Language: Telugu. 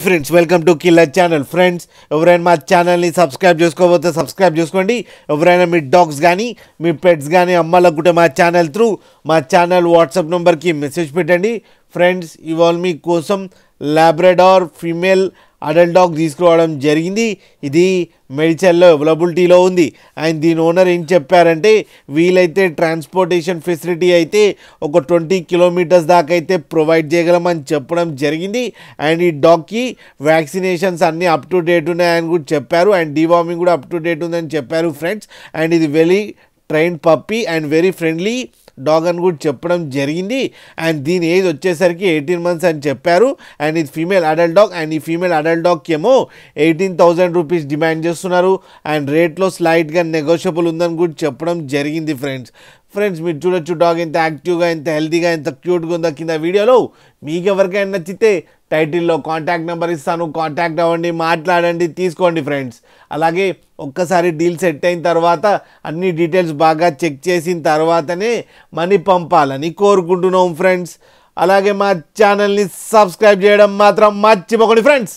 Friends welcome to killer channel. Friends ఎవరైనా మా ఛానల్ని సబ్స్క్రైబ్ చేసుకోకపోతే సబ్స్క్రైబ్ చేసుకోండి. ఎవరైనా మీ డాగ్స్ కానీ మీ పెట్స్ కానీ అమ్మాలనుకుంటే మా ఛానల్ త్రూ మా ఛానల్ వాట్సాప్ నెంబర్కి మెసేజ్ పెట్టండి. ఫ్రెండ్స్ ఇవాళ మీ కోసం లాబ్రడార్ ఫీమేల్ అడల్ట్ డాగ్ తీసుకురావడం జరిగింది. ఇది మెడిచల్లో అవైలబిలిటీలో ఉంది. అండ్ దీని ఓనర్ ఏం చెప్పారంటే వీలైతే ట్రాన్స్పోర్టేషన్ ఫెసిలిటీ అయితే ఒక 20 కిలోమీటర్స్ దాకా అయితే ప్రొవైడ్ చేయగలమని చెప్పడం జరిగింది. అండ్ ఈ డాగ్కి వ్యాక్సినేషన్స్ అన్నీ అప్ టు డేట్ ఉన్నాయని కూడా చెప్పారు. అండ్ డీవార్మింగ్ కూడా అప్ టు డేట్ ఉందని చెప్పారు ఫ్రెండ్స్. అండ్ ఇది very train puppy and very friendly dog అని కూడా చెప్పడం జరిగింది. అండ్ దీని ఏజ్ వచ్చేసరికి 18 months అని చెప్పారు. అండ్ ఇది ఫీమేల్ అడల్ట్ డాగ్. అండ్ ఈ ఫీమేల్ అడల్ట్ డాగ్కి ఏమో 18,000 రూపీస్ డిమాండ్ చేస్తున్నారు. అండ్ రేట్లో స్లైట్గా నెగోషియబుల్ ఉందని కూడా చెప్పడం జరిగింది ఫ్రెండ్స్ మీరు చూడొచ్చు డాగ్ ఎంత యాక్టివ్గా, ఎంత హెల్తీగా, ఎంత క్యూట్గా ఉందో కింద వీడియోలో. మీకు ఎవరికైనా నచ్చితే టైటిల్లో కాంటాక్ట్ నెంబర్ ఇస్తాను, కాంటాక్ట్ అవ్వండి, మాట్లాడండి, తీసుకోండి ఫ్రెండ్స్. అలాగే ఒక్కసారి డీల్ సెట్ అయిన తర్వాత అన్ని డీటెయిల్స్ బాగా చెక్ చేసిన తర్వాతనే మనీ పంపాలని కోరుకుంటున్నాం ఫ్రెండ్స్. అలాగే మా ఛానల్ని సబ్స్క్రైబ్ చేయడం మాత్రం మర్చిపోకండి ఫ్రెండ్స్.